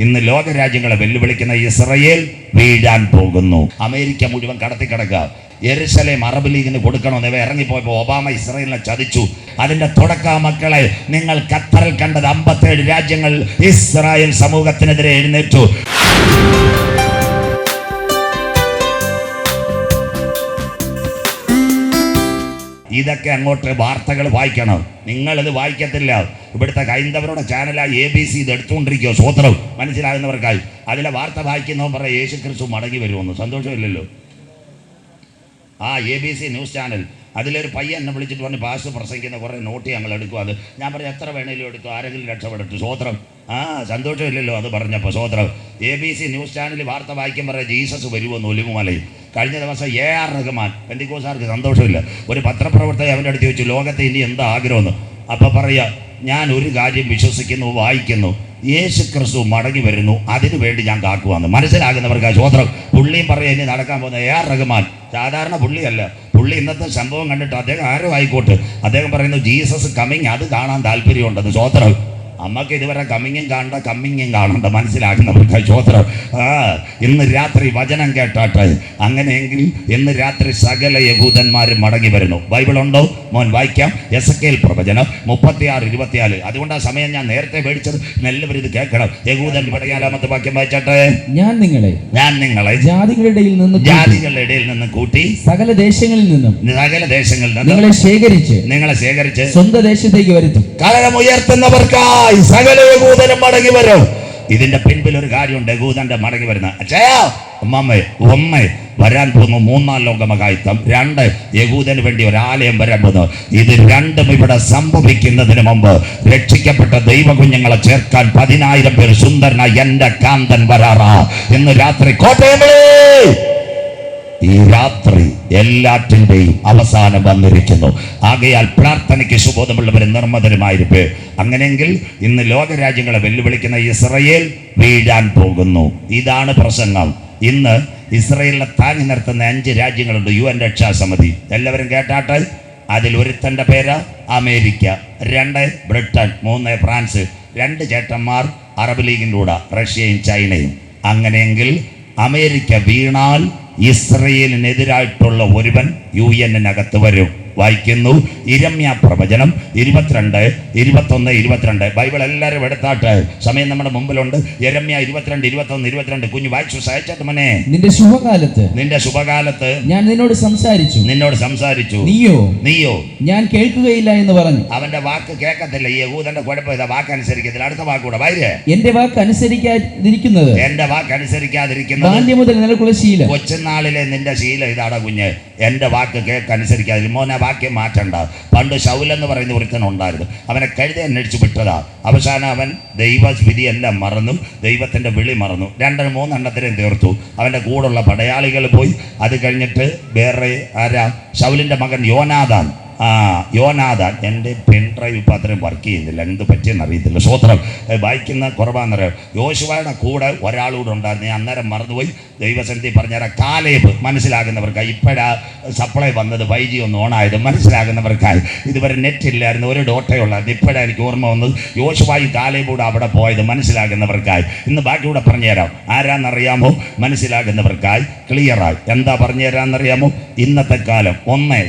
ഇന്ന് ലോകരാജ്യങ്ങളെ വെല്ലുവിളിക്കുന്ന ഇസ്രയേൽ വീഴാൻ പോകുന്നു. അമേരിക്ക മുഴുവൻ കടത്തിക്കിടക്കുക. യെരുശലേം അറബ് ലീഗിന് കൊടുക്കണമെന്ന് ഇവ ഇറങ്ങിപ്പോയപ്പോൾ ഒബാമ ഇസ്രയേലിനെ ചതിച്ചു. അതിന്റെ തുടക്ക മക്കളെ നിങ്ങൾ ഖത്തറിൽ കണ്ടത് 57 രാജ്യങ്ങൾ ഇസ്രായേൽ സമൂഹത്തിനെതിരെ എഴുന്നേറ്റു. ഇതൊക്കെ അങ്ങോട്ട് വാർത്തകൾ വായിക്കണം. നിങ്ങളിത് വായിക്കത്തില്ല. ഇവിടുത്തെ ഹൈന്ദവരുടെ ചാനലായി ABC ഇത് എടുത്തുകൊണ്ടിരിക്കുമോ? സ്വോത്രം മനസ്സിലാകുന്നവർക്കായി. അതിലെ വാർത്ത വായിക്കുന്നവൻ പറയാം യേശു ക്രിസ്തു മടങ്ങി വരുമെന്ന്. സന്തോഷമില്ലല്ലോ. ABC ന്യൂസ് ചാനൽ അതിലൊരു പയ്യൻ എന്നെ വിളിച്ചിട്ട് പറഞ്ഞ് പാസ് പ്രസംഗിക്കുന്ന കുറേ നോട്ട് ഞങ്ങൾ എടുക്കും. അത് ഞാൻ പറഞ്ഞു എത്ര വേണേലും എടുക്കും, ആരെങ്കിലും രക്ഷപ്പെടട്ടെ. സ്വോത്രം. സന്തോഷമില്ലല്ലോ അത് പറഞ്ഞപ്പോൾ. സ്വോത്രം. ABC ന്യൂസ് ചാനൽ വാർത്ത വായിക്കാൻ പറയാം ജീസസ് വരുമെന്ന് ഒലിവുമലയിൽ. കഴിഞ്ഞ ദിവസം AR റഹ്മാൻ പെന്തിക്കോസാർക്ക് സന്തോഷമില്ല. ഒരു പത്രപ്രവർത്തകൻ അവൻ്റെ അടുത്ത് ചോദിച്ചു ലോകത്തെ ഇനി എന്താ ആഗ്രഹമെന്ന്. അപ്പം പറയുക ഞാൻ ഒരു കാര്യം വിശ്വസിക്കുന്നു, വായിക്കുന്നു, യേശു ക്രിസ്തു മടങ്ങി വരുന്നു, അതിനു വേണ്ടി ഞാൻ കാക്കുവാന്ന്. മനസ്സിലാകുന്നവർക്ക് സ്വോത്രം. പുള്ളിയും പറയുക ഇനി നടക്കാൻ പോകുന്ന AR റഹ്മാൻ സാധാരണ പുള്ളിയല്ല. പുള്ളി ഇന്നത്തെ സംഭവം കണ്ടിട്ട് അദ്ദേഹം ആരോ ആയിക്കോട്ടെ, അദ്ദേഹം പറയുന്നു ജീസസ് കമ്മിങ്, അത് കാണാൻ താല്പര്യമുണ്ടെന്ന്. സ്വോത്രം. അമ്മക്ക് ഇതുവരെ കമ്മിങ്ങും കാണണ്ട, കമ്മിങ്ങും കാണണ്ട. മനസ്സിലാക്കുന്നവർക്ക് സ്വോത്രം. ഇന്ന് രാത്രി വചനം കേട്ടാട്ടെ. അങ്ങനെയെങ്കിൽ ഇന്ന് രാത്രി സകല യഹൂദന്മാരും മടങ്ങി വരുന്നു. ബൈബിൾ ഉണ്ടോ മോൻ? വായിക്കാം. എസെക്കിയേൽ പ്രവചനം 36:24. അതുകൊണ്ട് ആ സമയം ഞാൻ നേരത്തെ മേടിച്ചത്. എല്ലാവരും ഇത് കേൾക്കണം. യഹൂദൻ 14-ാമത്തെ വാക്യം വായിച്ചാട്ടെ. ഞാൻ നിങ്ങളെ ജാതികളുടെ ഇടയിൽ നിന്ന് കൂട്ടി സകല ദേശങ്ങളിൽ നിന്നും നിങ്ങളെ ശേഖരിച്ച് സ്വന്തം ദേശത്തേക്ക് വരുത്തും. കലകം ഉയർത്തുന്നവർക്കായി സകല യഹൂദനും മടങ്ങി വരും. ഇതിന്റെ പിൻപിൽ ഒരു കാര്യമുണ്ട്. യഹൂദന്റെ മടങ്ങി വരുന്ന ഒന്ന് വരാൻ പോകുന്നു 3-ാം ലോകമഹായുദ്ധം. 2 യഹൂദന് വേണ്ടി ഒരു ആലയം വരാൻ പോകുന്നു. ഇത് രണ്ടും ഇവിടെ സംഭവിക്കുന്നതിന് മുമ്പ് രക്ഷിക്കപ്പെട്ട ദൈവകുഞ്ഞുങ്ങളെ ചേർക്കാൻ 10,000 പേർ സുന്ദരനായി എന്റെ കാന്തൻ വരാറാ. ഇന്ന് രാത്രി കോട്ടയമേ, ഈ രാത്രി എല്ലാറ്റിൻ്റെയും അവസാനം വന്നിരിക്കുന്നു. ആകയാൽ പ്രാർത്ഥനയ്ക്ക് സുബോധമുള്ളവരും നിർമ്മതരുമായിരിക്കും. അങ്ങനെയെങ്കിൽ ഇന്ന് ലോകരാജ്യങ്ങളെ വെല്ലുവിളിക്കുന്ന ഇസ്രയേൽ വീഴാൻ പോകുന്നു. ഇതാണ് പ്രസംഗം. ഇന്ന് ഇസ്രയേലിനെ താങ്ങി നിർത്തുന്ന 5 രാജ്യങ്ങളുണ്ട്. UN രക്ഷാസമിതി. എല്ലാവരും കേട്ടാട്ടെ. അതിൽ ഒരുത്തൻ്റെ പേര് അമേരിക്ക, 2 ബ്രിട്ടൻ, 3 ഫ്രാൻസ്, 2 ചേട്ടന്മാർ അറബ് ലീഗിൻ്റെ കൂടെ റഷ്യയും ചൈനയും. അങ്ങനെയെങ്കിൽ അമേരിക്ക വീണാൽ ഇസ്രയേലിനെതിരായിട്ടുള്ള ഒരുവൻ UN-നകത്ത് വരും. വായിക്കുന്നു ഇരമ്യാ പ്രവചനം 22, 21, 22. ബൈബിൾ എല്ലാവരും എടുത്താട്ടെ. സമയം നമ്മുടെ മുമ്പിലുണ്ട്. ഇരമ്യാ 22, 21, 22. കുഞ്ഞു വായിച്ചു സഹായിച്ചാട്ട് മനെ. നിന്റെ ശുഭകാലത്ത് ഞാൻ നിന്നോട് സംസാരിച്ചു. നീയോ ഞാൻ കേൾക്കുകയില്ല എന്ന് പറഞ്ഞു. അവന്റെ വാക്ക് കേൾക്കത്തില്ല. ഈ യഹൂദന്റെ കുഴപ്പം ഇതാ, വാക്ക് അനുസരിക്കത്തില്ല. അടുത്ത വാക്കൂടെ വായിരേ. എന്റെ വാക്ക് അനുസരിക്കാതിരിക്കുന്നത് ബാല്യം മുതൽ നിനക്കുള്ള ശീലം. കൊച്ചുനാളിലെ നിന്റെ ശീലം ഇതാടാ കുഞ്ഞ്. എന്റെ വാക്ക് കേൾക്കനുസരിക്കാതിരി. മോനെ വാക്യം മാറ്റണ്ട. പണ്ട് ശൗലെന്ന് പറയുന്ന ഒരുത്തനുണ്ടായിരുന്നു. അവനെ കഴുത അന്വേഷിച്ച് വിട്ടതാ. അവസാനം അവൻ ദൈവവിധിയെല്ലാം മറന്നു, ദൈവത്തിന്റെ വിളി മറന്നു. 2-3 എണ്ണത്തിനെയും തീർത്തു. അവന്റെ കൂടെയുള്ള പടയാളികൾ പോയി. അത് കഴിഞ്ഞിട്ട് വേറെ ആരാ? ശൗലിന്റെ മകൻ യോനാഥാൻ. എൻ്റെ പെൻഡ്രൈവ് ഇപ്പം അത്രയും വർക്ക് ചെയ്യുന്നില്ല. എന്ത് പറ്റിയെന്ന് അറിയത്തില്ല. സ്വോത്രം. വായിക്കുന്ന കുറവാന്നറിയാം. യോശുവയുടെ കൂടെ ഒരാളൂടെ ഉണ്ടായിരുന്നു. ഞാൻ അന്നേരം മറന്നുപോയി. ദൈവസന്നിധി പറഞ്ഞുതരാം. കാലേബ്. മനസ്സിലാകുന്നവർക്കായി. ഇപ്പോഴാ സപ്ലൈ വന്നത് 5G ഒന്ന് ഓണായത്. മനസ്സിലാകുന്നവർക്കായി. ഇതുവരെ നെറ്റ് ഇല്ലായിരുന്നു, ഒരു ഡോട്ടയുള്ളായിരുന്നു. ഇപ്പോഴാണ് എനിക്ക് ഓർമ്മ വന്നത്. യോശുവായും കാലേബൂടെ അവിടെ പോയത്. മനസ്സിലാകുന്നവർക്കായി. ഇന്ന് ബാക്കി കൂടെ പറഞ്ഞുതരാം. ആരാന്നറിയാമോ? മനസ്സിലാകുന്നവർക്കായി ക്ലിയറായി. എന്താ പറഞ്ഞു തരാമെന്നറിയാമോ? ഇന്നത്തെ കാലം 1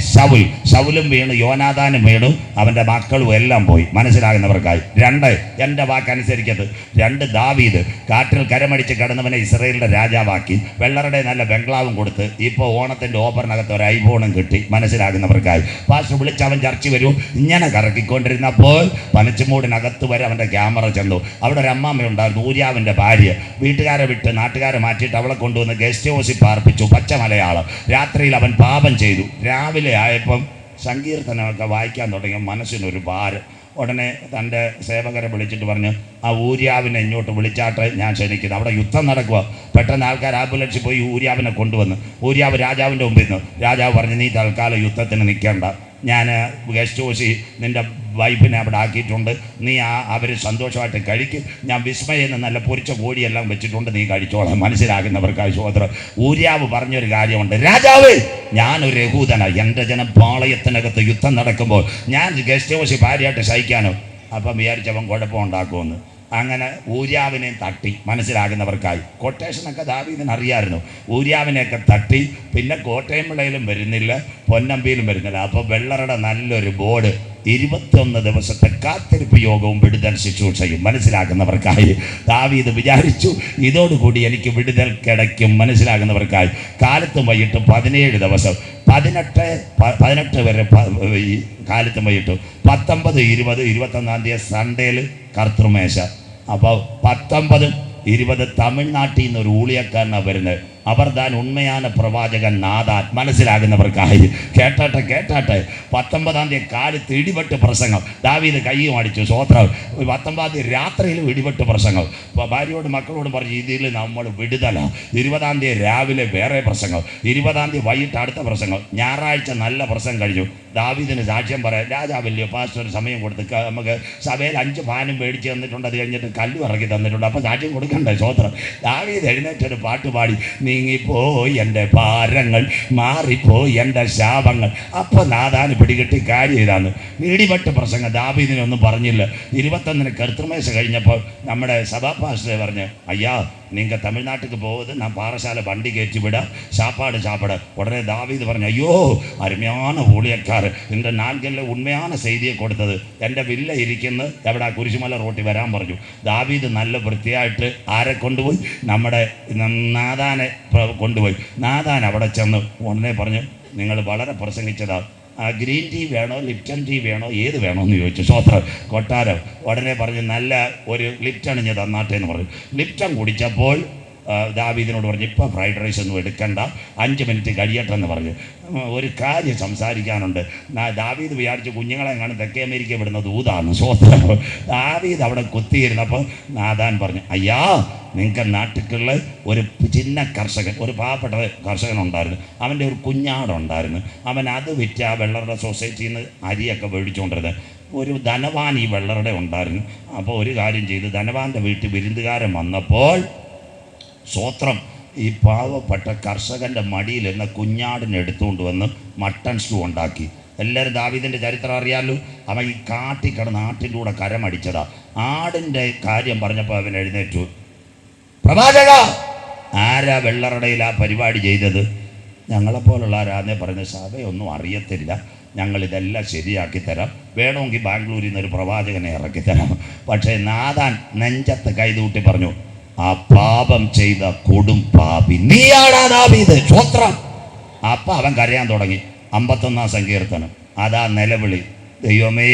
ശൗലും വീണു, യോനാഥാനും വീണു, അവൻ്റെ മക്കളും എല്ലാം പോയി. മനസ്സിലാകുന്നവർക്കായി. 2 എൻ്റെ വാക്കനുസരിക്കത്ത്. 2 ദാവീദ് കാറ്റിൽ കരമടിച്ച് കിടന്നവനെ ഇസ്രയേലിൻ്റെ രാജാവാക്കി. വെള്ളറുടെ നല്ല ബംഗ്ലാവും കൊടുത്ത് ഇപ്പോൾ ഓണത്തിൻ്റെ ഓഫറിനകത്ത് ഒരു ഐഫോണും കിട്ടി. മനസ്സിലാകുന്നവർക്കായി. പാസ്റ്റർ വിളിച്ച് അവൻ ചർച്ച വരൂ. ഇങ്ങനെ കറക്കിക്കൊണ്ടിരുന്നപ്പോൾ പനച്ചുമൂടിനകത്ത് വരെ അവൻ്റെ ക്യാമറ ചെന്നു. അവിടെ ഒരു അമ്മാമ്മയുണ്ടായിരുന്നു, ഊര്യാവിൻ്റെ ഭാര്യ. വീട്ടുകാരെ വിട്ട് നാട്ടുകാരെ മാറ്റിയിട്ട് അവളെ കൊണ്ടുവന്ന് ഗസ്റ്റ് ഹൗസിൽ പാർപ്പിച്ചു. പച്ച മലയാളം. രാത്രിയിൽ അവൻ പാപം ചെയ്തു. രാവിലെ ആയപ്പം സങ്കീർത്തനമൊക്കെ വായിക്കാൻ തുടങ്ങിയ മനസ്സിനൊരു ഭാരം. ഉടനെ തൻ്റെ സേവകരെ വിളിച്ചിട്ട് പറഞ്ഞു ആ ഊര്യാവിനെ ഇങ്ങോട്ട് വിളിച്ചാട്ട് ഞാൻ ക്ഷണിക്കുന്നു. അവിടെ യുദ്ധം നടക്കുക. പെട്ടെന്ന് ആൾക്കാർ ആംബുലൻസിൽ പോയി ഊര്യാവിനെ കൊണ്ടുവന്നു. ഊര്യാവ് രാജാവിൻ്റെ മുമ്പിൽ നിന്ന്. രാജാവ് പറഞ്ഞു നീ തൽക്കാലം യുദ്ധത്തിന് നിൽക്കേണ്ട, ഞാൻ ഗസ്റ്റ് ഹൗസിൽ നിൻ്റെ വൈഫിനെ അവിടെ ആക്കിയിട്ടുണ്ട്, നീ അവർ സന്തോഷമായിട്ട് കഴിക്കും, ഞാൻ വിസ്മയെന്ന് നല്ല പൊരിച്ച കോഴിയെല്ലാം വെച്ചിട്ടുണ്ട്, നീ കഴിച്ചോളാം. മനസ്സിലാകുന്നവർക്കായി സ്വതന്ത്രം. ഊര്യാവ് പറഞ്ഞൊരു കാര്യമുണ്ട്, രാജാവേ ഞാനൊരു യഹൂദനാണ്, എൻ്റെ ജനം പാളയത്തിനകത്ത് യുദ്ധം നടക്കുമ്പോൾ ഞാൻ ഗസ്റ്റ് ഹൗസിൽ ഭാര്യയായിട്ട് സഹിക്കാനോ? അപ്പം വിചാരിച്ചവൻ കുഴപ്പമുണ്ടാക്കുമെന്ന്. അങ്ങനെ ഊര്യാവിനെ തട്ടി, മനസ്സിലാകുന്നവർക്കായി. കൊട്ടേഷനൊക്കെ ദാവീദിന് അറിയാമായിരുന്നു. ഊര്യാവിനെയൊക്കെ തട്ടി. പിന്നെ കോട്ടയം വിളയിലും വരുന്നില്ല, പൊന്നമ്പിയിലും വരുന്നില്ല. അപ്പോൾ വെള്ളറുടെ നല്ലൊരു ബോർഡ്, 21 ദിവസത്തെ കാത്തിരിപ്പ് യോഗവും വിടുതൽ ശുശ്രൂഷയും. മനസ്സിലാക്കുന്നവർക്കായി ദാവീദ് വിചാരിച്ചു, ഇതോടുകൂടി എനിക്ക് വിടുതൽ കിടക്കും. മനസ്സിലാകുന്നവർക്കായി കാലത്തും വൈകിട്ടും 17 ദിവസം, 18 വരെ കാലത്തും വൈകിട്ടും, 19, 20, 21 തീയതി സൺഡേയിൽ കർത്തൃമേശ. അപ്പോൾ 19, 20 തമിഴ്നാട്ടിൽ നിന്ന് ഒരു ഊളിയക്കാരനാണ് വരുന്നത്. അവർ താൻ ഉണ്മയാണ് പ്രവാചകൻ നാദാൻ. മനസ്സിലാകുന്നവർക്കായി കേട്ടാട്ടെ 19 തീയതി കാലത്ത് ഇടിപെട്ട് പ്രസംഗം. ദാവീദ് കയ്യും അടിച്ചു, സ്വോത്രം. 19 തീയതി രാത്രിയിലും ഇടിപെട്ട് പ്രസംഗം. ഭാര്യയോടും മക്കളോടും പറഞ്ഞു, ഇതിൽ നമ്മൾ വിടുതലാണ്. 20 തീയതി രാവിലെ വേറെ പ്രസംഗം, 20 തീയതി വൈകിട്ട് അടുത്ത പ്രസംഗം. ഞായറാഴ്ച നല്ല പ്രസംഗം കഴിഞ്ഞു. ദാവീദിന് സാക്ഷ്യം പറയാം. രാജാവല്ലയോ പാസ്റ്റർ സമയം കൊടുത്ത് നമുക്ക് സഭയിൽ 5 ഫാനും മേടിച്ച് തന്നിട്ടുണ്ട്, അത് കഴിഞ്ഞിട്ട് കല്ലും ഇറക്കി തന്നിട്ടുണ്ട്. അപ്പോൾ സാക്ഷ്യം കൊടുക്കണ്ടേ? സ്വോത്രം. ദാവീദ് എഴുന്നേറ്റൊരു പാട്ട് പാടി, നീങ്ങിപ്പോയി എൻ്റെ ഭാരങ്ങൾ, മാറിപ്പോയി എൻ്റെ ശാപങ്ങൾ. അപ്പോൾ നാദാന് പിടികിട്ടി കാര്യം ഇതാണ്. ഇടിപെട്ട് പ്രസംഗം. ദാവീദിനൊന്നും പറഞ്ഞില്ല. 21 കർത്തൃമേശ കഴിഞ്ഞപ്പോൾ നമ്മുടെ സഭാ പാസ്റ്റർ പറഞ്ഞ്, അയ്യാ നിങ്ങൾ തമിഴ്നാട്ടിലേക്ക് പോകുന്നത്, ഞാൻ പാറശാല വണ്ടി കയറ്റി വിടാം, சாப்பாடு. உடனே தாவீது പറഞ്ഞു, അയ്യോ അരുമയാണ് ഊളിയക്കാർ, എൻ്റെ നാൽക്കല്ലെ ഉണ്മയാണ് ചെയ്തിയെ കൊടുത്തത്. എൻ്റെ വില്ല ഇരിക്കുന്നു എവിടെ? കുരിശുമല റോട്ടിൽ വരാൻ പറഞ്ഞു. ദാവീദ് നല്ല വൃത്തിയായിട്ട് ആരെ കൊണ്ടുപോയി? നമ്മുടെ നാദാനെ കൊണ്ടുപോയി. നാദാൻ അവിടെ ചെന്ന് ഉടനെ പറഞ്ഞു, നിങ്ങൾ വളരെ പ്രസംഗിച്ചതാണ്, ഗ്രീൻ ടീ വേണോ ലിപ്റ്റൺ ടീ വേണോ ഏത് വേണമെന്ന് ചോദിച്ചു. സ്വോത്രം. കൊട്ടാരം. ഉടനെ പറഞ്ഞു, നല്ല ഒരു ലിപ്റ്റൺ ഞാൻ തന്നാട്ടെ എന്ന് പറഞ്ഞു. ലിപ്റ്റൺ കുടിച്ചപ്പോൾ ദാവീദിനോട് പറഞ്ഞു, ഇപ്പോൾ ഫ്രൈഡ് റൈസ് ഒന്നും എടുക്കണ്ട, 5 മിനിറ്റ് കഴിയട്ടെ എന്ന് പറഞ്ഞു. ഒരു കാര്യം സംസാരിക്കാനുണ്ട്. ദാവീദ് വിചാരിച്ചു കുഞ്ഞുങ്ങളെ കാണും തെക്കേ അമേരിക്ക വിടുന്ന ദൂതാണ്. സ്വോത്രം. ദാവീദ് അവിടെ കുത്തിയിരുന്നപ്പോൾ നാദാൻ പറഞ്ഞു, അയ്യാ നിങ്ങൾക്ക് നാട്ടിലുള്ള ഒരു ചിന്ന കർഷകൻ, ഒരു പാവപ്പെട്ട കർഷകനുണ്ടായിരുന്നു. അവൻ്റെ ഒരു കുഞ്ഞാടുണ്ടായിരുന്നു. അവൻ അത് വിറ്റ് ആ വെള്ളറുടെ സൊസൈറ്റിയിൽ നിന്ന് അരിയൊക്കെ മേടിച്ചുകൊണ്ടിരുന്നത്. ഒരു ധനവാൻ ഈ വെള്ളറുടെ ഉണ്ടായിരുന്നു. അപ്പോൾ ഒരു കാര്യം ചെയ്ത്, ധനവാൻ്റെ വീട്ടിൽ വിരുന്നുകാരൻ വന്നപ്പോൾ സ്വോത്രം, ഈ പാവപ്പെട്ട കർഷകൻ്റെ മടിയിൽ എന്ന കുഞ്ഞാടിനെ എടുത്തുകൊണ്ട് വന്ന് മട്ടൺ സ്റ്റൂ ഉണ്ടാക്കി. എല്ലാവരും ദാവീദിൻ്റെ ചരിത്രം അറിയാമല്ലോ. അവൻ ഈ കാട്ടിക്കിടന്ന് ആട്ടിൻ്റെ കൂടെ കരമടിച്ചതാ. ആടിൻ്റെ കാര്യം പറഞ്ഞപ്പോൾ അവൻ എഴുന്നേറ്റു, പ്രവാചക ആരാ വെള്ളറടയിൽ ആ പരിപാടി ചെയ്തത്? ഞങ്ങളെപ്പോലുള്ള ആരാന്നേ പറഞ്ഞ, സഭയൊന്നും അറിയത്തില്ല, ഞങ്ങളിതെല്ലാം ശരിയാക്കി തരാം, വേണമെങ്കിൽ ബാംഗ്ലൂരിൽ നിന്നൊരു പ്രവാചകനെ ഇറക്കി തരാം. പക്ഷേ നാദാൻ നെഞ്ചത്ത് കൈതൂട്ടി പറഞ്ഞു, ആ പാപം ചെയ്ത കൊടും പാപി നീയാടാ ദാവീദ്. സ്വോത്രം. അപ്പം അവൻ കരയാൻ തുടങ്ങി. 51 സങ്കീർത്തനം. അതാ നിലവിളി, ദൈവമേ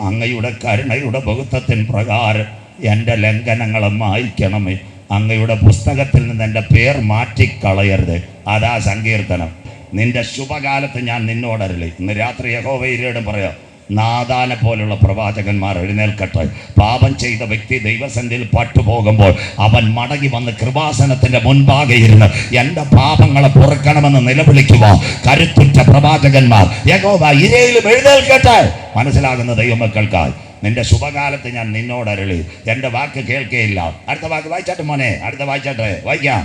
അങ്ങയുടെ കരുണയുടെ ബഹുത്വത്തിൻ പ്രകാരം എൻ്റെ ലംഘനങ്ങളെ മായ്ക്കണമേ, അങ്ങയുടെ പുസ്തകത്തിൽ നിന്ന് എൻ്റെ പേർ മാറ്റിക്കളയരുത്. അതാ സങ്കീർത്തനം. നിന്റെ ശുഭകാലത്ത് ഞാൻ നിന്നോടരളി. ഇന്ന് രാത്രി യഹോവയോടും പറയാം, നാദാനെ പോലുള്ള പ്രവാചകന്മാർ എഴുന്നേൽക്കട്ടെ. പാപം ചെയ്ത വ്യക്തി ദൈവസന്നിധിയിൽ പട്ടുപോകുമ്പോൾ അവൻ മടങ്ങി വന്ന് കൃപാസനത്തിന്റെ മുൻപാകെ ഇരുന്ന് എൻ്റെ പാപങ്ങളെ പൊറുക്കണമെന്ന് നിലവിളിക്കുക കരുത്തുറ്റ പ്രവാചകന്മാർ യഹോവ ഇരയിലും എഴുന്നേൽക്കട്ടെ. മനസ്സിലാകുന്ന ദൈവമക്കൾക്കായി നിന്റെ ശുഭകാലത്ത് ഞാൻ നിന്നോടരളി, എൻ്റെ വാക്ക് കേൾക്കുകയില്ല. അടുത്ത വാക്ക് വായിച്ചാട്ടെ മോനെ, അടുത്ത വായിച്ചാട്ടെ, വായിക്കാം.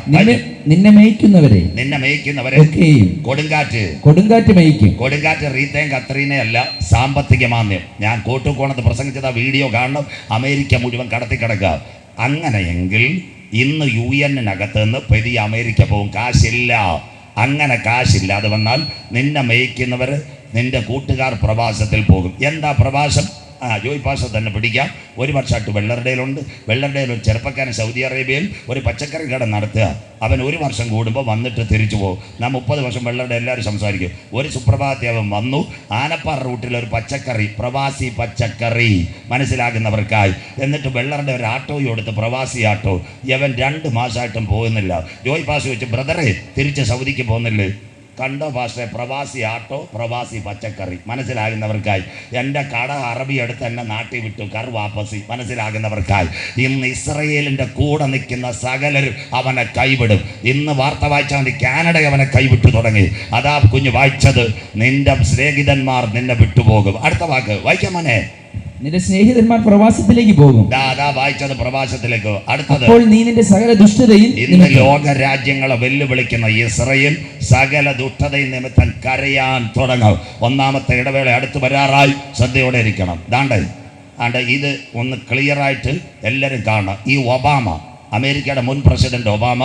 നിന്നെ മേയ്ക്കുന്നവരെ കൊടുങ്കാറ്റ് മേയ്ക്കും. കൊടുങ്കാറ്റ് റീത്തയും കത്രീനെ അല്ല, സാമ്പത്തിക മാന്ദ്യം. ഞാൻ കോട്ടുകോണത്ത് പ്രസംഗിച്ചത് വീഡിയോ കാണണം. അമേരിക്ക മുഴുവൻ കടത്തിക്കിടക്കുക. അങ്ങനെയെങ്കിൽ ഇന്ന് UN-നകത്ത് നിന്ന് പെരിയ അമേരിക്ക പോകും. കാശില്ല. അങ്ങനെ കാശില്ലാതെ വന്നാൽ നിന്നെ മേയ്ക്കുന്നവർ, നിന്റെ കൂട്ടുകാർ പ്രവാസത്തിൽ പോകും. എന്താ പ്രവാസം? ജോയ് പാഷ തന്നെ പിടിക്കാം. 1 വർഷമായിട്ട് വെള്ളറുടെയിലുണ്ട്. വെള്ളറുടെയിൽ ഒരു ചെറുപ്പക്കാരൻ സൗദി അറേബ്യയിൽ ഒരു പച്ചക്കറി കട നടത്തുക. അവൻ 1 വർഷം കൂടുമ്പോൾ വന്നിട്ട് തിരിച്ചു പോകും. ഞാൻ 30 വർഷം വെള്ളറുടെ എല്ലാവരും സംസാരിക്കും. ഒരു സുപ്രഭാതത്തിൽ അവൻ വന്നു. ആനപ്പാറ റൂട്ടിൽ ഒരു പച്ചക്കറി, പ്രവാസി പച്ചക്കറി, മനസ്സിലാകുന്നവർക്കായി. എന്നിട്ട് വെള്ളറുടെ ഒരു ആട്ടോയും എടുത്ത്, പ്രവാസി ആട്ടോ. ഇവൻ 2 മാസമായിട്ടും പോകുന്നില്ല. ജോയ് പാഷ വെച്ച്, ബ്രദറെ തിരിച്ച് സൗദിക്ക് പോകുന്നില്ലേ? കണ്ടോ പാസ്റ്ററെ, പ്രവാസി ആട്ടോ, പ്രവാസി പച്ചക്കറി. മനസ്സിലാകുന്നവർക്കായി. എൻ്റെ കട അറബി എടുത്ത് എന്നെ നാട്ടിൽ വിട്ടു, കർ വാപ്പസി. മനസ്സിലാകുന്നവർക്കായി. ഇന്ന് ഇസ്രയേലിൻ്റെ കൂടെ നിൽക്കുന്ന സകലരും അവനെ കൈവിടും. ഇന്ന് വാർത്ത വായിച്ചാൽ മതി, കാനഡ അവനെ കൈവിട്ടു തുടങ്ങി. അതാ കുഞ്ഞ് വായിച്ചത്, നിന്റെ സ്നേഹിതന്മാർ നിന്നെ വിട്ടുപോകും. അടുത്ത വാക്ക് വായിക്കാം മോനെ. നിന്റെ സ്നേഹിതന്മാർ പ്രവാസത്തിലേക്ക് പോകും. വായിച്ചത് പ്രവാസത്തിലേക്ക്. അടുത്തത്, അപ്പോൾ നീ നിന്റെ സകല ദുഷ്ടതയും. ഇന്ന് ലോക രാജ്യങ്ങളെ വെല്ലുവിളിക്കുന്ന ഇസ്രയേൽ സകല ദുഷ്ടതയും നിമിത്തം കരയാൻ തുടങ്ങും. 1-ാമത്തെ ഇടവേള അടുത്ത് വരാറായി. ശ്രദ്ധയോടെ ഇരിക്കണം. ദാണ്ടേ ആണ്ട് ഇത് ഒന്ന് ക്ലിയറായിട്ട് എല്ലാവരും കാണണം. ഈ ഒബാമ, അമേരിക്കയുടെ മുൻ പ്രസിഡന്റ് ഒബാമ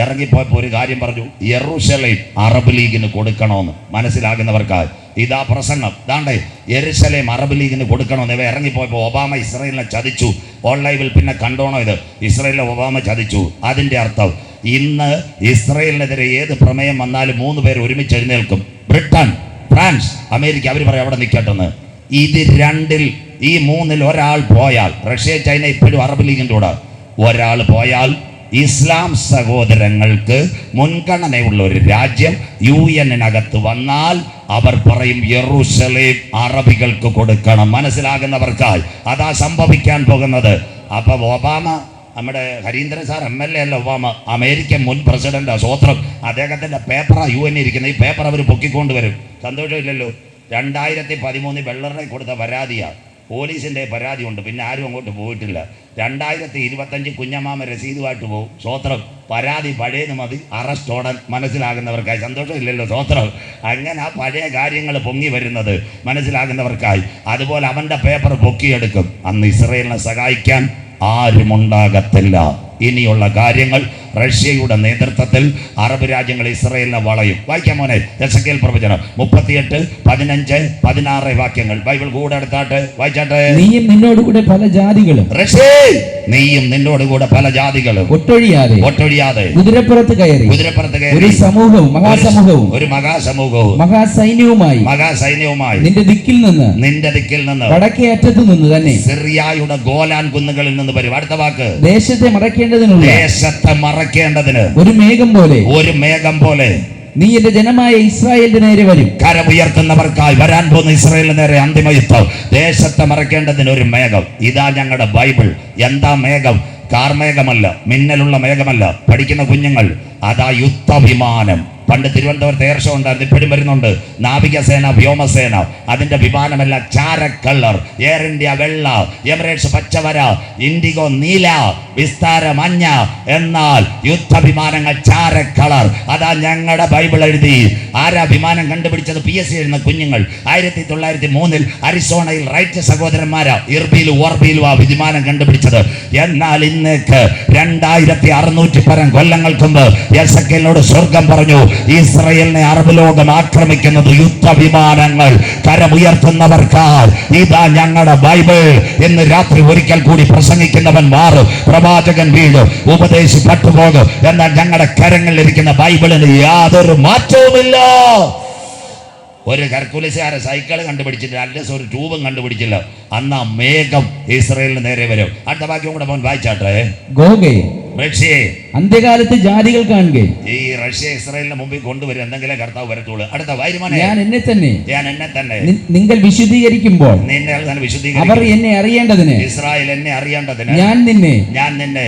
ഇറങ്ങിപ്പോയപ്പോൾ ഒരു കാര്യം പറഞ്ഞു, യെറൂശലേം അറബ് ലീഗിന് കൊടുക്കണമെന്ന്. മനസ്സിലാകുന്നവർക്കായി ഇതാ പ്രസംഗം. ദാണ്ടേ യെരൂശലേം അറബ് ലീഗിന് കൊടുക്കണമെന്ന് ഇവ ഇറങ്ങിപ്പോയപ്പോൾ ഒബാമ ഇസ്രായേലിനെ ചതിച്ചു. ഓൺലൈനിൽ പിന്നെ കണ്ടോണോ ഇത്? ഇസ്രായേലിനെ ഒബാമ ചതിച്ചു. അതിൻ്റെ അർത്ഥം ഇന്ന് ഇസ്രായേലിനെതിരെ ഏത് പ്രമേയം വന്നാലും 3 പേർ ഒരുമിച്ച് എഴുന്നേൽക്കും. ബ്രിട്ടൻ, ഫ്രാൻസ്, അമേരിക്ക, അവർ പറയും അവിടെ നിൽക്കട്ടെന്ന്. ഇത് രണ്ടിൽ ഈ 3-ൽ ഒരാൾ പോയാൽ, റഷ്യ ചൈന ഇപ്പോഴും അറബ് ലീഗിൻ്റെ കൂടെ ഒരാൾ പോയാൽ ഇസ്ലാം സഹോദരങ്ങൾക്ക് മുൻഗണനയുള്ള ഒരു രാജ്യം UN-നകത്ത് വന്നാൽ അവർ പറയും യെറൂശലേം അറബികൾക്ക് കൊടുക്കണം. മനസ്സിലാകുന്നവർക്കായി അതാ സംഭവിക്കാൻ പോകുന്നത്. അപ്പം ഒബാമ, നമ്മുടെ ഹരീന്ദ്രൻ സാർ MLA അല്ല ഒബാമ, അമേരിക്കൻ മുൻ പ്രസിഡന്റ്. സ്വോത്രം. അദ്ദേഹത്തിൻ്റെ പേപ്പറാണ് UN ഇരിക്കുന്നത്. ഈ പേപ്പർ അവർ പൊക്കിക്കൊണ്ടുവരും. സന്തോഷമില്ലല്ലോ. 2013 വെള്ളറിനെ കൊടുത്ത പരാതിയാണ്. പോലീസിൻ്റെ പരാതിയുണ്ട്. പിന്നെ ആരും അങ്ങോട്ട് പോയിട്ടില്ല. 2025 കുഞ്ഞമ്മാമ രസീതുമായിട്ട് പോകും. സ്വോത്രം. പരാതി പഴയന് മതി, അറസ്റ്റ് ഓടാൻ. മനസ്സിലാകുന്നവർക്കായി സന്തോഷമില്ലല്ലോ. സ്വോത്രം. അങ്ങനെ ആ പഴയ കാര്യങ്ങൾ പൊങ്ങി വരുന്നത് മനസ്സിലാകുന്നവർക്കായി. അതുപോലെ അവൻ്റെ പേപ്പർ പൊക്കിയെടുക്കും. അന്ന് ഇസ്രായേലിനെ സഹായിക്കാൻ ആരുമുണ്ടാകത്തില്ല. ഇനിയുള്ള കാര്യങ്ങൾ റഷ്യയുടെ നേതൃത്വത്തിൽ അറബ് രാജ്യങ്ങൾ ഇസ്രായേലിനെ വളയും. വായിക്കാം മോനെ, എസെക്കിയേൽ പ്രവചനം 38, 15, 16 വാക്യങ്ങൾ. ബൈബിൾ കൂടെ എടുത്താട്ടെ, വായിച്ചാട്ടെ. നീയും നിന്നോടുകൂടെ പല ജാതികളും, റഷ്യേ നീയും നിന്നോടുകൂടെ പല ജാതികളും ഒട്ടൊഴിയാതെ കുതിരപ്പുറത്ത് കയറി ഒരു സമൂഹവും ഒരു മഹാസമൂഹവും മഹാസൈന്യവുമായി നിന്റെ ദിക്കിൽ നിന്ന് വടക്കേ അറ്റത്തു നിന്ന് തന്നെ സിറിയയുടെ ഗോലാൻ കുന്നുകളിൽ നിന്ന് വരും. അടുത്ത വാക്ക്, ദേശത്തെ മറയ്ക്കേണ്ടതിന് ഒരു മേഘം പോലെ നീ എന്റെ ജനമായ ഇസ്രായേലിന്റെ നേരെ വരും. കരമുയർത്തുന്നവർക്കായി വരാൻ പോകുന്ന ഇസ്രായേലിന് നേരെ അന്തിമ യുദ്ധം. ദേശത്തെ മറയ്ക്കേണ്ടതിന് ഒരു മേഘം. ഇതാ ഞങ്ങളുടെ ബൈബിൾ. എന്താ മേഘം? കാർമേഘമല്ല, മിന്നലുള്ള മേഘമല്ല. പഠിക്കുന്ന കുഞ്ഞുങ്ങൾ, അതാ യുദ്ധവിമാനം. പണ്ട് തിരുവനന്തപുരത്ത് എയർ ഷോ ഉണ്ടായിരുന്നു, ഇപ്പോഴും വരുന്നുണ്ട്. നാവികസേന, വ്യോമസേന, അതിൻ്റെ വിമാനമല്ല ചാര കളർ. എയർ ഇന്ത്യ വെള്ള, എമിറേറ്റ്സ് പച്ചവര, ഇൻഡിഗോ നീല, വിസ്താര മഞ്ഞ. എന്നാൽ യുദ്ധവിമാനങ്ങൾ ചാര കളർ. അതാ ഞങ്ങളുടെ ബൈബിൾ എഴുതി. ആരാ വിമാനം കണ്ടുപിടിച്ചത്? PSC എഴുതുന്ന കുഞ്ഞുങ്ങൾ. 1903 അരിസോണയിൽ റൈറ്റ് സഹോദരന്മാരാ ഇർബിയിലും ഓർബിയിലും ആ വിമാനം കണ്ടുപിടിച്ചത്. എന്നാൽ ഇന്നേക്ക് 2600 പരം കൊല്ലങ്ങൾക്ക് മുമ്പ് എസെക്കിയേലിനോട് സ്വർഗം പറഞ്ഞു, ഇസ്രായേലിനെ അറബ് ലോകം ആക്രമിക്കുന്നത് യുദ്ധവിമാനങ്ങൾ. കരമുയർത്തുന്നവർക്കാൽ ഇതാ ഞങ്ങളുടെ ബൈബിൾ. ഇന്ന് രാത്രി ഒരിക്കൽ കൂടി പ്രസംഗിക്കുന്നവൻ മാറും, പ്രവാചകൻ വീഴും, ഉപദേശി പട്ടുപോകും. എന്നാൽ ഞങ്ങളുടെ കരങ്ങളിലിരിക്കുന്ന ബൈബിളിന് യാതൊരു മാറ്റവുമില്ല. ഒരു ഹെർക്കുലിസുകാരെ സൈക്കിൾ കണ്ടുപിടിച്ചില്ല, അല്ലസ് ഒരു ട്യൂബും കണ്ടുപിടിച്ചില്ല. അന്ന് ആ മേഘം ഇസ്രായേലിന് നേരെ വരും. അടുത്ത വാക്യം കൂടെ മോൻ വായിച്ചാട്ടെ. ഗോഗേ, റഷ്യയെ അന്ത്യകാലത്ത് ജാതികൾ കാണുക. ഈ റഷ്യ ഇസ്രായേലിന് മുമ്പിൽ കൊണ്ടുവരും. എന്തെങ്കിലും കർത്താവ് വരത്തുള്ളൂ. അടുത്ത വായുമാനെ, ഞാൻ എന്നെ തന്നെ നിങ്ങൾ വിശുദ്ധീകരിക്കുമ്പോൾ അവർ എന്നെ അറിയേണ്ടതിന്, ഇസ്രായേൽ എന്നെ അറിയേണ്ടതിന് ഞാൻ നിന്നെ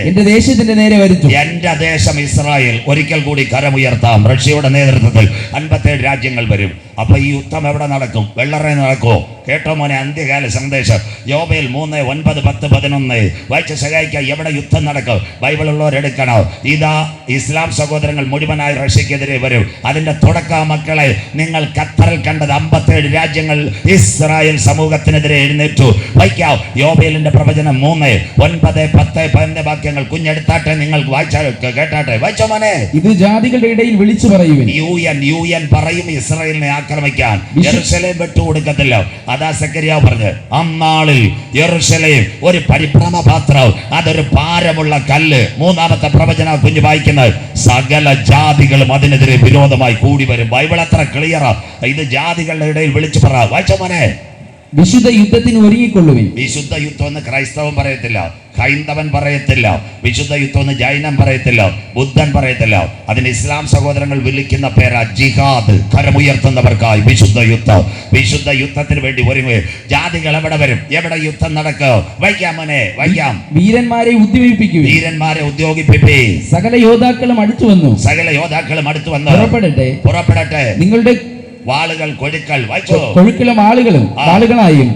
എന്റെ ദേശത്തിന്റെ നേരെ വരുത്തും. എന്റെ ദേശം ഇസ്രായേൽ ഒരിക്കൽ കൂടി കരമുയർത്താം. റഷ്യയുടെ നേതൃത്വത്തിൽ 57 രാജ്യങ്ങൾ വരും. അപ്പൊ ഈ യുദ്ധം എവിടെ നടക്കും? വെള്ളറ നടക്കുമോ? കേട്ടോ മോനെ, അന്ത്യകാല സന്ദേശം. യോബേൽ 3, 9, 10, 11 വായിച്ച് സഹായിക്കുക. എവിടെ യുദ്ധം നടക്കും? ബൈബിളുള്ളവരെടുക്കണം. ഇതാ ഇസ്ലാം സഹോദരങ്ങൾ മുഴുവനായി റഷ്യക്കെതിരെ വരും. അതിന്റെ തുടക്ക മക്കളെ, നിങ്ങൾ ഖത്തറിൽ കണ്ടത് 57 രാജ്യങ്ങൾ ഇസ്രായേൽ സമൂഹത്തിനെതിരെ എഴുന്നേറ്റു. വായിക്കാം യോബേലിന്റെ പ്രവചനം 3, 9, 10, 11 വാക്യങ്ങൾ. കുഞ്ഞെടുത്താട്ടെ, നിങ്ങൾ വായിച്ചാൽ കേട്ടാട്ടെ. വായിച്ചോ മോനെ. ഇത് ജാതികളുടെ ഇടയിൽ വിളിച്ചു പറയുവിൻ. UN പറയും ഇസ്രായേലിനെ ആക്രമിക്കാൻ. യെരൂശലേം വിട്ടുകൊടുക്കത്തില്ല. അതാ സെക്കരിയാവ് പറഞ്ഞ്, അന്നാളിൽ യെരൂശലേം ഒരു പരിഭ്രമ പാത്രം, അതൊരു ഭാരമുള്ള കല്ല്. 3-ാമത്തെ പ്രവചന കുഞ്ഞ് വായിക്കുന്നത്, സകല ജാതികളും അതിനെതിരെ വിരോധമായി കൂടി വരും. ബൈബിൾ അത്ര ക്ലിയറാ. ഇത് ജാതികളുടെ ഇടയിൽ വിളിച്ചു പറ. വായിച്ചോ മോനെ. വിശുദ്ധ യുദ്ധത്തിന് ഒരുങ്ങിക്കൊള്ളുവിൻ. വിശുദ്ധ യുദ്ധം എന്ന് ക്രൈസ്തവൻ പറയത്തില്ല, ഹൈന്ദവൻ പറയത്തില്ല. വിശുദ്ധ യുദ്ധം എന്ന് ജൈനൻ പറയത്തില്ല, ബുദ്ധൻ പറയത്തില്ല. അതിന് ഇസ്ലാം സഹോദരങ്ങൾ വിളിക്കുന്ന പേരാ ജിഹാദ്. കരമുയർത്തുന്നവർക്കായി വിശുദ്ധ യുദ്ധം. വിശുദ്ധ യുദ്ധത്തിന് വേണ്ടി ഒരുങ്ങുക. ജാതികൾ എവിടെ വരും? എവിടെ യുദ്ധം നടക്കും? വായിക്കാം മോനെ, വായിക്കാം. വീരന്മാരെ ഉദ്യോഗിപ്പിക്കുക, വീരന്മാരെ ഉദ്യോഗിപ്പിപ്പി. സകല യോദ്ധാക്കളും അടുത്തു വന്നു, പുറപ്പെടട്ടെ. നിങ്ങളുടെ വാളുകൾ കൊഴുക്കൾ. വായിച്ചോ. കൊഴുക്കലും ആളുകളായും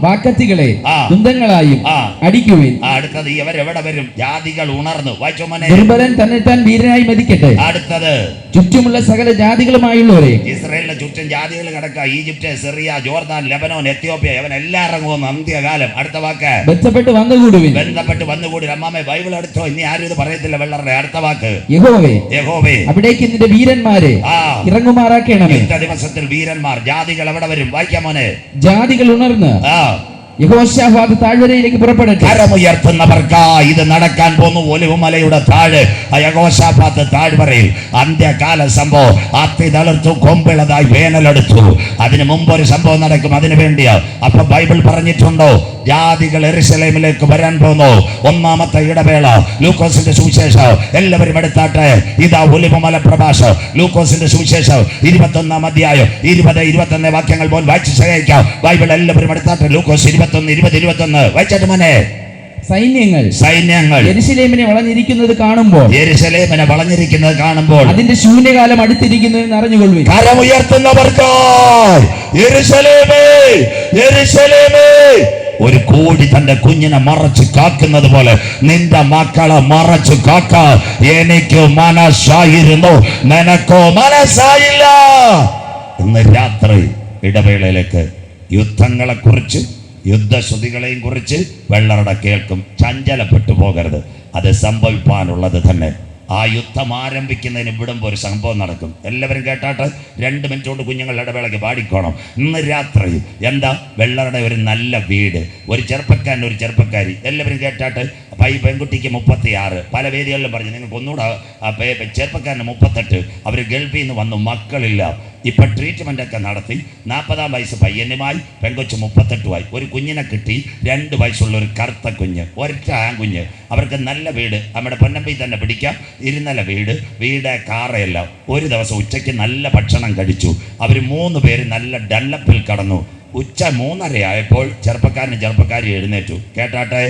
വാക്കത്തികളെ കുന്തങ്ങളായും അടിക്കുവിൻ. അടുത്തത് ഇവരെവിടെ വരും? ജാതികൾ ഉണർന്നു. വായിച്ചോ മോനെ. ദുർബലൻ തന്നെത്താൻ വീരനായി മതിക്കട്ടെ. അടുത്തത് ചുറ്റുമുള്ള സകല ജാതികളുമായുള്ളവരെ ഇസ്രായേലിന്റെ ചുറ്റും ജാതികൾ കിടക്കുക. Egypt, Syria, Jordan, Lebanon, Ethiopia, അവൻ എല്ലാം ഇറങ്ങുമെന്ന് അന്ത്യകാലം. അടുത്ത വാക്ക് ബന്ധപ്പെട്ട് വന്നുകൂടുവിൻ. ബന്ധപ്പെട്ട് വന്നുകൂടി. അമ്മാമേ ബൈബിൾ എടുത്തോ, ഇനി ആരും ഇത് പറയത്തില്ല വെള്ളറുടെ. അടുത്ത വാക്ക് യഹോവേ, യഹോവേ, അവിടേക്ക് നിന്റെ വീരന്മാരെ ആ ഇറങ്ങുമാറാക്കണമേ. യുദ്ധ ദിവസത്തിൽ വീരന്മാർ, ജാതികൾ എവിടെ വരും? വായിക്കാം മോനെ. ജാതികൾ ഉണർന്ന് ആ യഹോശാഫാത്ത് താഴ്വരയിലേക്ക് പുറപ്പെടട്ടെ. കരമുയർത്തുന്നവർക്കാ ഇത് നടക്കാൻ പോന്നു. ഒലിവുമലയുടെ താഴ്, യഹോശാഫാത്ത് താഴ്വരയിൽ അന്ത്യകാല സംഭവം. അത്തി തളിർത്തു, കൊമ്പിളതായി വേനലെടുത്തു. അതിന് മുമ്പ് ഒരു സംഭവം നടക്കും, അതിനു വേണ്ടിയാ. അപ്പൊ ബൈബിൾ പറഞ്ഞിട്ടുണ്ടോ ജാതികൾ യെരൂശലേമിലേക്ക് വരാൻ പോകുന്നു. ഒന്നാമത്തെ ഇടവേള. ലൂക്കോസിന്റെ സുവിശേഷം എല്ലാവരും എടുത്താട്ടെ. ഇതാ ഒലിവുമല പ്രഭാഷണം, ലൂക്കോസിന്റെ സുവിശേഷം 21 അധ്യായം 20-21 വാക്യങ്ങൾ പോലും വായിച്ച് സഹായിക്കാം. ബൈബിൾ എല്ലാവരും എടുത്താട്ടെ. ലൂക്കോസ് 21 വായിച്ചാട്ട് മോനെ. സൈന്യങ്ങൾ യെരൂശലേമിനെ വളഞ്ഞിരിക്കുന്നത് കാണുമ്പോൾ അതിന്റെ ശൂന്യകാലം അടുത്തിരിക്കുന്നതെന്ന് അറിഞ്ഞുകൊള്ളുവിൻ. കരമുയർത്തുന്നവർക്കായി യെരൂശലേമേ, യെരൂശലേമേ, ഒരു കോഴി തന്റെ കുഞ്ഞിനെ മറച്ചു കാക്കുന്നത് പോലെ നിന്റെ മക്കളെ മറച്ചു കാക്കാൻ എനിക്ക് മനസ്സായിരുന്നു, നിനക്കോ മനസ്സായില്ല. ഇന്ന് രാത്രി ഇടവേളയിലേക്ക് യുദ്ധങ്ങളെ കുറിച്ച്, യുദ്ധശ്രുതികളെയും കുറിച്ച് വെള്ളറട കേൾക്കും. ചഞ്ചലപ്പെട്ടു പോകരുത്, അത് സംഭവിക്കാനുള്ളത് തന്നെ. ആ യുദ്ധം ആരംഭിക്കുന്നതിന് വിടുമ്പോൾ ഒരു സംഭവം നടക്കും. എല്ലാവരും കേട്ടാട്ട് 2 മിനിറ്റ് കൊണ്ട് കുഞ്ഞുങ്ങൾ ഇടവേളയ്ക്ക് പാടിക്കോണം. ഇന്ന് രാത്രി എന്താ? വെള്ളറുടെ ഒരു നല്ല വീട്, ഒരു ചെറുപ്പക്കാരൻ, ഒരു ചെറുപ്പക്കാരി. എല്ലാവരും കേട്ടാട്ട്. പെൺകുട്ടിക്ക് 36, പല വേദികളിലും പറഞ്ഞു. നിങ്ങൾക്ക് ഒന്നുകൂടെ ചെറുപ്പക്കാരന് 38. അവർ ഗൾഫിൽ നിന്ന് വന്നു, മക്കളില്ല. ഇപ്പം ട്രീറ്റ്മെൻ്റൊക്കെ നടത്തി 40-ാം വയസ്സ് പയ്യനുമായി, പെൺകൊച്ച് 38-ആയി. ഒരു കുഞ്ഞിനെ കിട്ടി, 2 വയസ്സുള്ള ഒരു കറുത്ത കുഞ്ഞ്, ഒരൊറ്റ ആൺകുഞ്ഞ്. അവർക്ക് നല്ല വീട്, നമ്മുടെ പൊന്നമ്പി തന്നെ പിടിക്കാം. ഇരുന്നല വീട് കാറയെല്ലാം. ഒരു ദിവസം ഉച്ചയ്ക്ക് നല്ല ഭക്ഷണം കഴിച്ചു. അവർ 3 പേര് നല്ല ഡള്ളപ്പിൽ കടന്നു. ഉച്ച 3:30 ആയപ്പോൾ ചെറുപ്പക്കാരി എഴുന്നേറ്റു. കേട്ടാട്ടെ,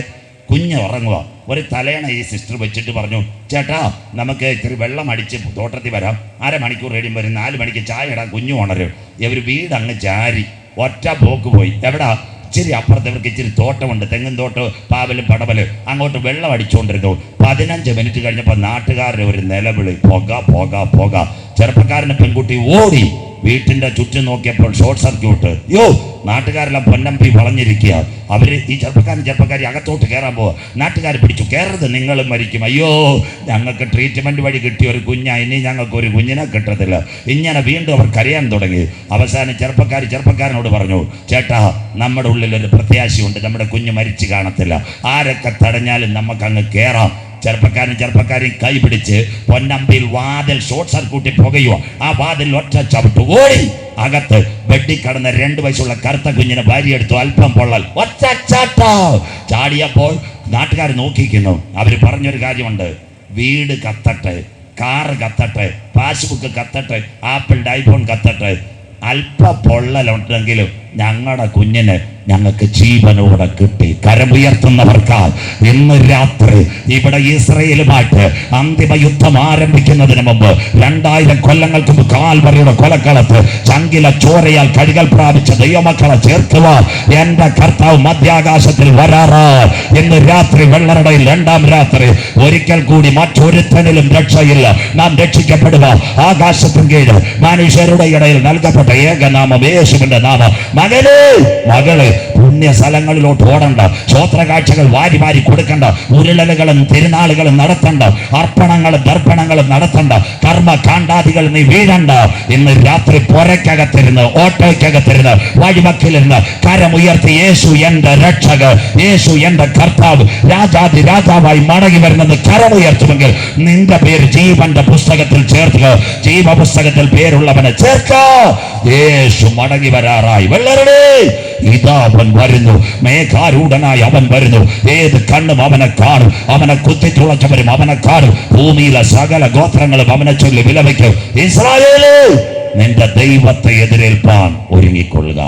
കുഞ്ഞ് ഉറങ്ങുക. ഒരു തലയണ ഈ സിസ്റ്റർ വെച്ചിട്ട് പറഞ്ഞു, ചേട്ടാ നമുക്ക് ഇത്തിരി വെള്ളം അടിച്ച് തോട്ടത്തിൽ വരാം, 1/2 മണിക്കൂർ റെഡിയും വരും, 4 മണിക്ക് ചായ ഇടാൻ. കുഞ്ഞു ഉണരും. ഇവർ വീട് അങ്ങ് ചാരി ഒറ്റ പോക്ക് പോയി. എവിടാ? ഇച്ചിരി അപ്പുറത്ത് ഇവർക്ക് ഇച്ചിരി തോട്ടമുണ്ട്, തെങ്ങും തോട്ടം, പാവലും പടവലും. അങ്ങോട്ട് വെള്ളം അടിച്ചുകൊണ്ടിരുന്നു. 15 മിനിറ്റ് കഴിഞ്ഞപ്പോൾ നാട്ടുകാരുടെ ഒരു നിലവിളി, പോക. ചെറുപ്പക്കാരന് പെൺകുട്ടി ഓടി വീട്ടിൻ്റെ ചുറ്റും നോക്കിയപ്പോൾ ഷോർട്ട് സർക്യൂട്ട്. നാട്ടുകാരെല്ലാം പൊന്നമ്പി വളഞ്ഞിരിക്കുക. ഈ ചെറുപ്പക്കാരി അകത്തോട്ട് കയറാൻ പോവുക. നാട്ടുകാർ പിടിച്ചു, കയറരുത്, നിങ്ങളും മരിക്കും. അയ്യോ, ഞങ്ങൾക്ക് ട്രീറ്റ്മെൻറ്റ് വഴി കിട്ടിയ ഒരു കുഞ്ഞാ, ഇനി ഞങ്ങൾക്ക് ഒരു കുഞ്ഞിനെ കിട്ടത്തില്ല. ഇങ്ങനെ വീണ്ടും അവർ കരയാൻ തുടങ്ങി. അവസാനം ചെറുപ്പക്കാരനോട് പറഞ്ഞു, ചേട്ടാ നമ്മുടെ ഉള്ളിലൊരു പ്രത്യാശയുണ്ട്, നമ്മുടെ കുഞ്ഞ് മരിച്ചു കാണത്തില്ല, ആരൊക്കെ തടഞ്ഞാലും നമുക്കങ്ങ് കയറാം. ചെറുപ്പക്കാരും കൈ പിടിച്ച് പൊന്നമ്പിയിൽ വാതിൽ ഷോർട്ട് സർക്യൂട്ടിൽ പുകയുക. ആ വാതിൽ ഒറ്റ ചവിട്ട് ഓടി അകത്ത് വെട്ടി കടന്ന 2 വയസ്സുള്ള കറുത്ത കുഞ്ഞിനെ ഭാര്യ എടുത്തു. അല്പം പൊള്ളൽ, ഒറ്റ ചാടിയപ്പോൾ നാട്ടുകാർ നോക്കിക്കുന്നു. അവർ പറഞ്ഞൊരു കാര്യമുണ്ട്, വീട് കത്തട്ടെ, കാറ് കത്തട്ടെ, പാസ്ബുക്ക് കത്തട്ടെ, ആപ്പിളിൻ്റെ ഐഫോൺ കത്തട്ടെ, അല്പ പൊള്ളലുണ്ടെങ്കിലും ഞങ്ങളുടെ കുഞ്ഞിന് ഞങ്ങൾക്ക് ജീവനോടെ കിട്ടി. കരമുയർത്തുന്നവർക്കാൽ ഇന്ന് രാത്രി ഇവിടെ ഇസ്രയേലുമായിട്ട് അന്തിമ യുദ്ധം ആരംഭിക്കുന്നതിന് മുമ്പ് 2000 കൊല്ലങ്ങൾക്ക് മുമ്പ് കാൽവറിയുടെ കൊലക്കളത്ത് ചങ്കില ചോരയാൽ കഴുകൽ പ്രാപിച്ച ദൈവമക്കളെ ചേർക്കുവാൻ എന്റെ കർത്താവ് മധ്യാകാശത്തിൽ വരാറാ. ഇന്ന് രാത്രി വെള്ളറടയിൽ 2ാം രാത്രി ഒരിക്കൽ കൂടി മറ്റൊരുത്തനിലും രക്ഷയില്ല. നാം രക്ഷിക്കപ്പെടുക ആകാശത്തിൻ കീഴ് മനുഷ്യരുടെ ഇടയിൽ നൽകപ്പെട്ട ഏകനാമം യേശുവിന്റെ നാമം. മകളെ പുണ്യ സ്ഥലങ്ങളിലോട്ട് ഓടണ്ട, സ്വോത്രകാഴ്ചകൾ വാരി കൊടുക്കണ്ട, ഉരുളലുകളും തിരുനാളുകളും നടത്തണ്ട, അർപ്പണങ്ങളും ദർപ്പണങ്ങളും നടത്തണ്ട, കർമ്മ കാണ്ടാദികൾ നീ വീഴണ്ട. ഇന്ന് രാത്രി പുരക്കകത്തിരുന്ന്, ഓട്ടോയ്ക്കകത്തിരുന്ന്, വഴിവക്കിലിരുന്ന് കരമുയർത്തി യേശു എന്റെ രക്ഷകൻ, യേശു എന്റെ കർത്താവ്, രാജാവായി മടങ്ങി വരുന്നത് കരമുയർത്തുമെങ്കിൽ നിന്റെ പേര് ജീവന്റെ പുസ്തകത്തിൽ ചേർത്തുക. ജീവപുസ്തകത്തിൽ പേരുള്ളവനെ ചേർക്ക. യേശു മടങ്ങി വരാറായി. വെള്ളരുടെ ഇതാ അവൻ വരുന്നു, മേഘാരൂഢനായി അവൻ വരുന്നു. ഏത് കണ്ണും അവനെ കാണും, അവനെ കുത്തിത്തുളച്ചവരും അവനെ കാണും. ഭൂമിയിലെ സകല ഗോത്രങ്ങളും അവനെ ചൊല്ലി വിലപിക്കും. ഇസ്രായേലേ, നിന്റെ ദൈവത്തെ എതിരേൽപ്പാൻ ഒരുങ്ങിക്കൊള്ളുക.